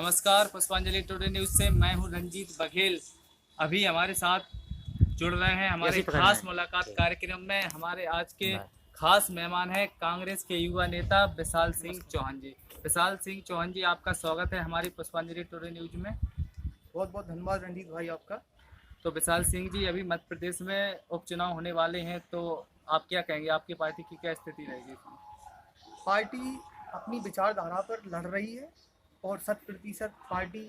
नमस्कार, पुष्पांजलि today news से मैं हूं रंजीत बघेल। अभी हमारे साथ जुड़ रहे हैं हमारे खास मुलाकात कार्यक्रम में। हमारे आज के खास मेहमान हैं कांग्रेस के युवा नेता विशाल सिंह चौहान जी। विशाल सिंह चौहान जी, आपका स्वागत है हमारी पुष्पांजलि टुडे न्यूज़ में। बहुत बहुत धन्यवाद रंजीत भाई आपका। तो विशाल सिंह जी, अभी मध्य प्रदेश में उपचुनाव होने वाले हैं, तो आप क्या कहेंगे, आपकी पार्टी की क्या स्थिति रहेगी इसमें? पार्टी अपनी विचारधारा पर लड़ रही है और 100% पार्टी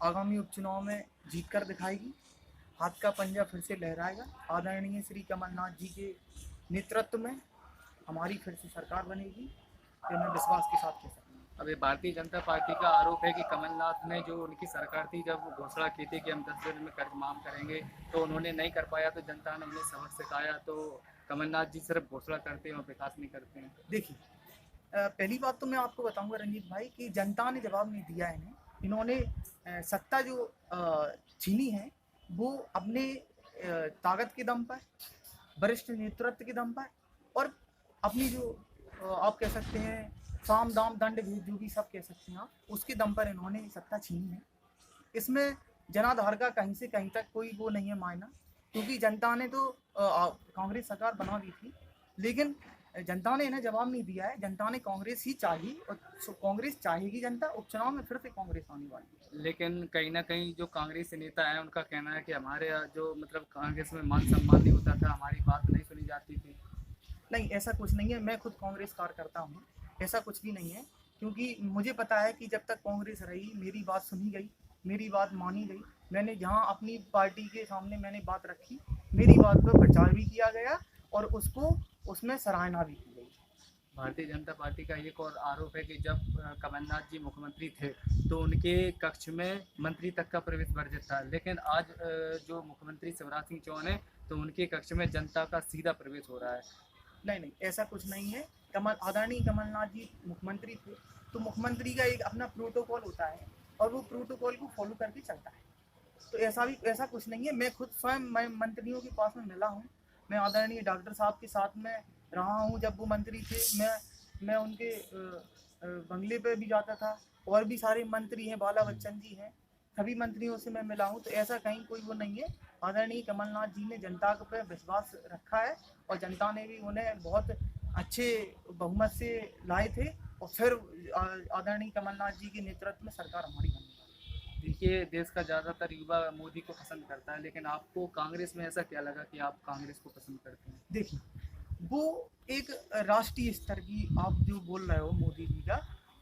आगामी उपचुनाव में जीत कर दिखाएगी। हाथ का पंजा फिर से लहराएगा। आदरणीय श्री कमलनाथ जी के नेतृत्व में हमारी फिर से सरकार बनेगी, ये मैं विश्वास के साथ कह सकता हूँ। अभी भारतीय जनता पार्टी का आरोप है कि कमलनाथ ने, जो उनकी सरकार थी, जब घोषणा की थी कि हम 10 दिन में कर्ज माफ करेंगे, तो उन्होंने नहीं कर पाया, तो जनता ने उन्हें सबक सिखाया। तो कमलनाथ जी सिर्फ घोषणा करते हैं और विकास नहीं करते हैं। देखिए, पहली बात तो मैं आपको बताऊंगा रंजीत भाई कि जनता ने जवाब नहीं दिया इन्हें। इन्होंने सत्ता जो छीनी है वो अपने ताकत के दम पर, वरिष्ठ नेतृत्व के दम पर और अपनी जो आप कह सकते हैं साम दाम दंड भेद, जो भी सब कह सकते हैं आप, उसके दम पर इन्होंने सत्ता छीनी है। इसमें जनाधार का कहीं से कहीं तक कोई वो नहीं है मायना, क्योंकि जनता ने तो कांग्रेस सरकार बना दी थी, लेकिन जनता ने इन्हें जवाब नहीं दिया है। जनता ने कांग्रेस ही चाहिए और कांग्रेस चाहेगी जनता। उपचुनाव में फिर से कांग्रेस आने वाली है। लेकिन कहीं ना कहीं जो कांग्रेस नेता है, उनका कहना है कि हमारे यहाँ जो मतलब कांग्रेस में मान सम्मान नहीं होता था, हमारी बात नहीं सुनी जाती थी। नहीं, ऐसा कुछ नहीं है। मैं खुद कांग्रेस कार्यकर्ता हूँ, ऐसा कुछ भी नहीं है। क्योंकि मुझे पता है कि जब तक कांग्रेस रही मेरी बात सुनी गई, मेरी बात मानी गई। मैंने जहाँ अपनी पार्टी के सामने मैंने बात रखी, मेरी बात पर प्रचार भी किया गया और उसको उसमें सराहना भी की गई। भारतीय जनता पार्टी का एक और आरोप है कि जब कमलनाथ जी मुख्यमंत्री थे, तो उनके कक्ष में मंत्री तक का प्रवेश वर्जित था, लेकिन आज जो मुख्यमंत्री शिवराज सिंह चौहान है, तो उनके कक्ष में जनता का सीधा प्रवेश हो रहा है। नहीं नहीं, ऐसा कुछ नहीं है। आदरणीय कमलनाथ जी मुख्यमंत्री थे, तो मुख्यमंत्री का एक अपना प्रोटोकॉल होता है और वो प्रोटोकॉल को फॉलो करके चलता है। तो ऐसा कुछ नहीं है। मैं खुद स्वयं मैं मंत्रियों के पास में मिला हूँ। मैं आदरणीय डॉक्टर साहब के साथ में रहा हूँ जब वो मंत्री थे। मैं उनके बंगले पे भी जाता था। और भी सारे मंत्री हैं, बाला बच्चन जी हैं, सभी मंत्रियों से मैं मिला हूँ। तो ऐसा कहीं कोई वो नहीं है। आदरणीय कमलनाथ जी ने जनता पर विश्वास रखा है और जनता ने भी उन्हें बहुत अच्छे बहुमत से लाए थे और फिर आदरणीय कमलनाथ जी के नेतृत्व में सरकार हमारी बनी। देखिए, देश का ज़्यादातर युवा मोदी को पसंद करता है, लेकिन आपको कांग्रेस में ऐसा क्या लगा कि आप कांग्रेस को पसंद करते हैं? देखिए, वो एक राष्ट्रीय स्तर की आप जो बोल रहे हो मोदी जी का,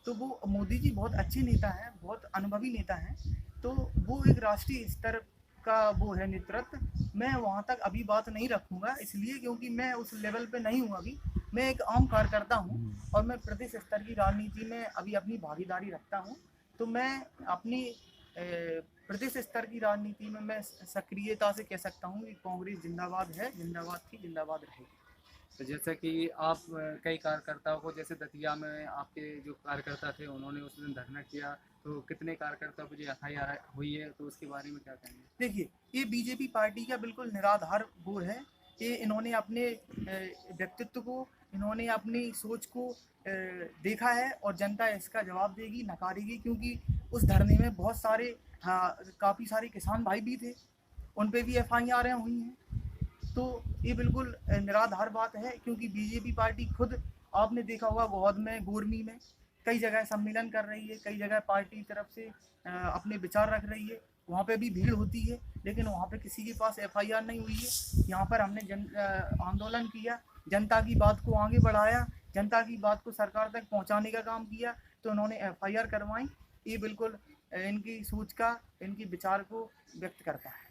तो वो मोदी जी बहुत अच्छे नेता हैं, बहुत अनुभवी नेता हैं। तो वो एक राष्ट्रीय स्तर का वो है नेतृत्व। मैं वहाँ तक अभी बात नहीं रखूँगा, इसलिए क्योंकि मैं उस लेवल पे नहीं हूँ अभी। मैं एक आम कार्यकर्ता हूँ और मैं प्रदेश स्तर की राजनीति में अभी अपनी भागीदारी रखता हूँ। तो मैं अपनी प्रदेश स्तर की राजनीति में मैं सक्रियता से कह सकता हूँ कि कांग्रेस जिंदाबाद है, जिंदाबाद थी, जिंदाबाद रहेगी। तो जैसे कि आप कई कार्यकर्ताओं को, जैसे दतिया में आपके जो कार्यकर्ता थे, उन्होंने उस दिन धरना किया, तो कितने कार्यकर्ताओं पर जो FIR हुई है, तो उसके बारे में क्या कहेंगे? देखिए, ये बीजेपी पार्टी का बिल्कुल निराधार वो है। ये इन्होंने अपने व्यक्तित्व को, इन्होंने अपनी सोच को देखा है और जनता इसका जवाब देगी, नकारेगी। क्योंकि उस धरने में बहुत सारे काफ़ी सारे किसान भाई भी थे, उन पे भी FIR हुई हैं। तो ये बिल्कुल निराधार बात है। क्योंकि बीजेपी पार्टी खुद आपने देखा होगा गोहद में, गोरमी में कई जगह सम्मेलन कर रही है, कई जगह पार्टी तरफ से अपने विचार रख रही है। वहाँ पे भी भीड़ होती है, लेकिन वहाँ पे किसी के पास FIR नहीं हुई है। यहाँ पर हमने आंदोलन किया, जनता की बात को आगे बढ़ाया, जनता की बात को सरकार तक पहुँचाने का काम किया, तो उन्होंने FIR करवाई। ये बिल्कुल इनकी सोच का, इनकी विचार को व्यक्त करता है।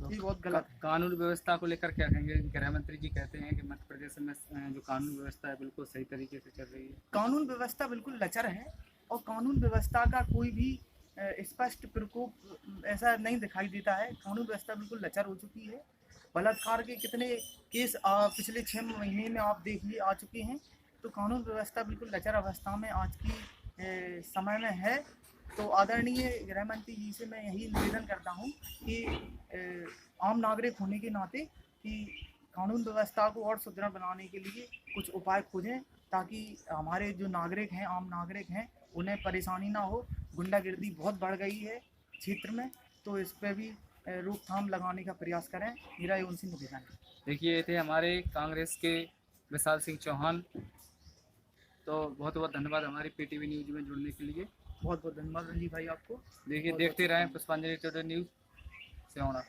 ये बहुत गलत है। कानून व्यवस्था को लेकर क्या कहेंगे? गृह मंत्री जी कहते हैं कि मध्य प्रदेश में जो कानून व्यवस्था है बिल्कुल सही तरीके से चल रही है। कानून व्यवस्था बिल्कुल लचर है और कानून व्यवस्था का कोई भी स्पष्ट प्रकोप ऐसा नहीं दिखाई देता है। कानून व्यवस्था बिल्कुल लचर हो चुकी है। बलात्कार के कितने केस पिछले 6 महीने में आप देखिए आ चुके हैं। तो कानून व्यवस्था बिल्कुल लचर अवस्था में आज की समय में है। तो आदरणीय गृह मंत्री जी से मैं यही निवेदन करता हूँ कि आम नागरिक होने के नाते कि कानून व्यवस्था को और सुदृढ़ बनाने के लिए कुछ उपाय खोजें, ताकि हमारे जो नागरिक हैं, आम नागरिक हैं, उन्हें परेशानी ना हो गुंडागिर्दी बहुत बढ़ गई है क्षेत्र में, तो इस पर भी रोकथाम लगाने का प्रयास करें। मेरा ये उनसे निवेदन है। देखिए ये थे हमारे कांग्रेस के विशाल सिंह चौहान। तो बहुत बहुत धन्यवाद हमारी पीटीवी न्यूज में जुड़ने के लिए। बहुत बहुत धन्यवाद रंजीत भाई आपको। देखिए देखते रहें पुष्पांजलि टुडे न्यूज से होना।